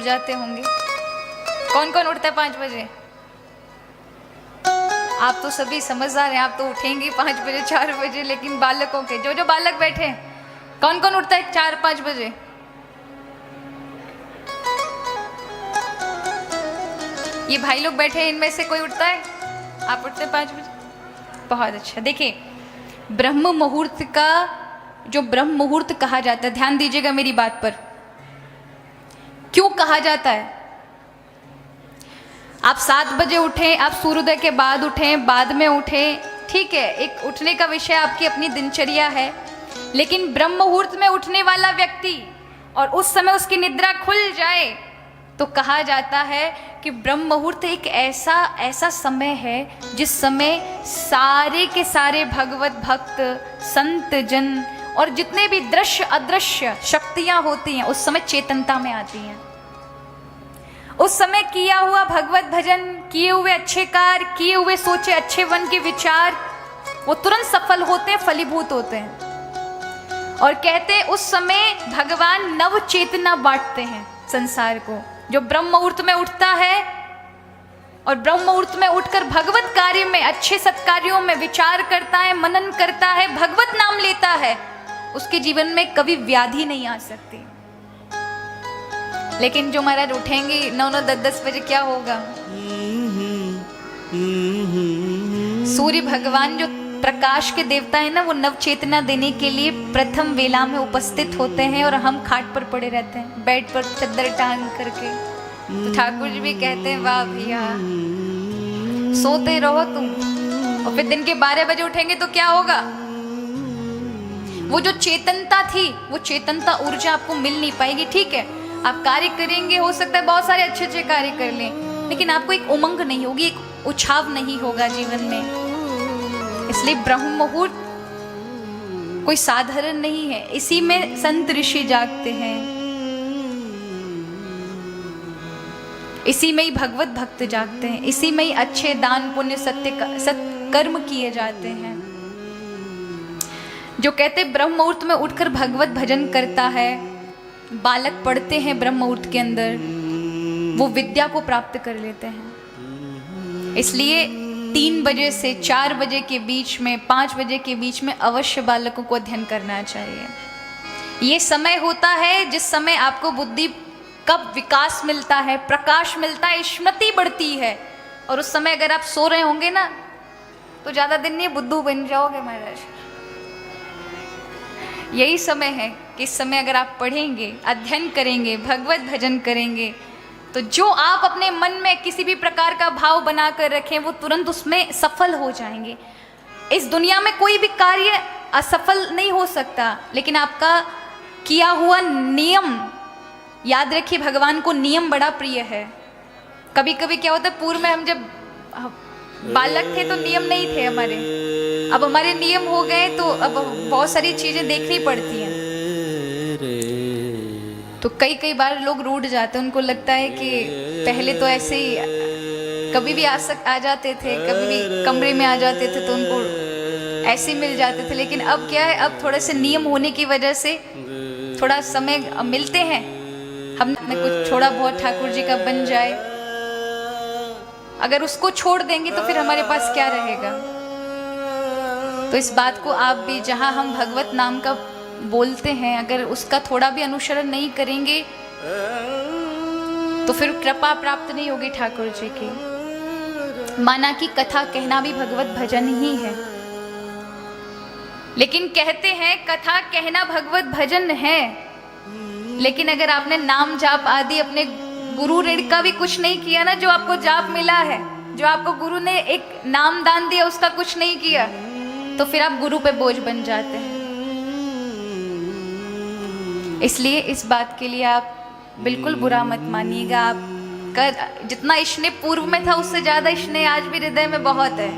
जाते होंगे। कौन कौन उठता है 5 बजे? आप तो सभी समझदार हैं, आप तो उठेंगे 5 बजे 4 बजे, लेकिन बालकों के जो बालक बैठे हैं, कौन कौन उठता है 4-5 बजे? ये भाई लोग बैठे हैं, इनमें से कोई उठता है? आप उठते हैं 5 बजे? बहुत अच्छा। देखिए, ब्रह्म मुहूर्त का जो ब्रह्म मुहूर्त कहा जाता है, ध्यान दीजिएगा मेरी बात पर, क्यों कहा जाता है? आप 7 बजे उठें, आप सूर्योदय के बाद उठें, बाद में उठें, ठीक है, एक उठने का विषय आपकी अपनी दिनचर्या है, लेकिन ब्रह्म मुहूर्त में उठने वाला व्यक्ति और उस समय उसकी निद्रा खुल जाए तो कहा जाता है कि ब्रह्म मुहूर्त एक ऐसा समय है जिस समय सारे के सारे भगवत भक्त, संत जन और जितने भी दृश्य अदृश्य शक्तियां होती हैं उस समय चेतनता में आती हैं। उस समय किया हुआ भगवत भजन, किए हुए अच्छे कार्य, किए हुए सोचे अच्छे वन के विचार, वो तुरंत सफल होते हैं, फलीभूत होते हैं। और कहते हैं उस समय भगवान नव चेतना बांटते हैं संसार को। जो ब्रह्म मुहूर्त में उठता है और ब्रह्म मुहूर्त में उठकर भगवत कार्य में, अच्छे सत्कार्यों में विचार करता है, मनन करता है, भगवत नाम लेता है, उसके जीवन में कभी व्याधि नहीं आ सकती। लेकिन जो महाराज उठेंगे 9-9, 10-10 बजे, क्या होगा? सूर्य भगवान जो प्रकाश के देवता है ना, वो नव चेतना देने के लिए प्रथम वेला में उपस्थित होते हैं और हम खाट पर पड़े रहते हैं, बेड पर चद्दर टांग करके। तो ठाकुर जी भी कहते हैं, वाह भैया, सोते रहो तुम, और फिर दिन के 12 बजे उठेंगे तो क्या होगा? वो जो चेतनता थी, वो चेतनता ऊर्जा आपको मिल नहीं पाएगी। ठीक है, आप कार्य करेंगे, हो सकता है बहुत सारे अच्छे अच्छे कार्य कर लें, लेकिन आपको एक उमंग नहीं होगी, एक उछाव नहीं होगा जीवन में। इसलिए ब्रह्म मुहूर्त कोई साधारण नहीं है, इसी में संत ऋषि जागते हैं, इसी में ही भगवत भक्त जागते हैं, इसी में ही अच्छे दान पुण्य सत्कर्म किए जाते हैं। जो कहते ब्रह्म मुहूर्त में उठकर भगवत भजन करता है, बालक पढ़ते हैं ब्रह्म मुहूर्त के अंदर, वो विद्या को प्राप्त कर लेते हैं। इसलिए 3 बजे से 4 बजे के बीच में, 5 बजे के बीच में अवश्य बालकों को अध्ययन करना चाहिए। ये समय होता है जिस समय आपको बुद्धि का विकास मिलता है, प्रकाश मिलता है, स्मृति बढ़ती है। और उस समय अगर आप सो रहे होंगे ना, तो ज़्यादा दिन नहीं बुद्धू बन जाओगे महाराज। यही समय है कि इस समय अगर आप पढ़ेंगे, अध्ययन करेंगे, भगवत भजन करेंगे, तो जो आप अपने मन में किसी भी प्रकार का भाव बना कर रखें, वो तुरंत उसमें सफल हो जाएंगे। इस दुनिया में कोई भी कार्य असफल नहीं हो सकता, लेकिन आपका किया हुआ नियम, याद रखिए भगवान को नियम बड़ा प्रिय है। कभी कभी क्या होता है, पूर्व में हम जब बालक थे तो नियम नहीं थे हमारे, अब हमारे नियम हो गए तो अब बहुत सारी चीजें देखनी पड़ती हैं। तो कई बार लोग रूठ जाते हैं, उनको लगता है कि पहले तो ऐसे ही कभी भी आ जाते थे, कभी भी कमरे में आ जाते थे तो उनको ऐसे मिल जाते थे। लेकिन अब क्या है, अब थोड़े से नियम होने की वजह से थोड़ा समय मिलते हैं, हम में कुछ थोड़ा बहुत ठाकुर जी का बन जाए। अगर उसको छोड़ देंगे तो फिर हमारे पास क्या रहेगा? तो इस बात को आप भी, जहाँ हम भगवत नाम का बोलते हैं, अगर उसका थोड़ा भी अनुसरण नहीं करेंगे तो फिर कृपा प्राप्त नहीं होगी ठाकुर जी की। माना कि कथा कहना भी भगवत भजन ही है, लेकिन कहते हैं कथा कहना भगवत भजन है, लेकिन अगर आपने नाम जाप आदि अपने गुरु ऋण का भी कुछ नहीं किया ना, जो आपको जाप मिला है, जो आपको गुरु ने एक नाम दान दिया, उसका कुछ नहीं किया, तो फिर आप गुरु पे बोझ बन जाते हैं। इसलिए इस बात के लिए आप बिल्कुल बुरा मत मानिएगा। आपका जितना स्नेह पूर्व में था उससे ज्यादा स्नेह आज भी हृदय में बहुत है।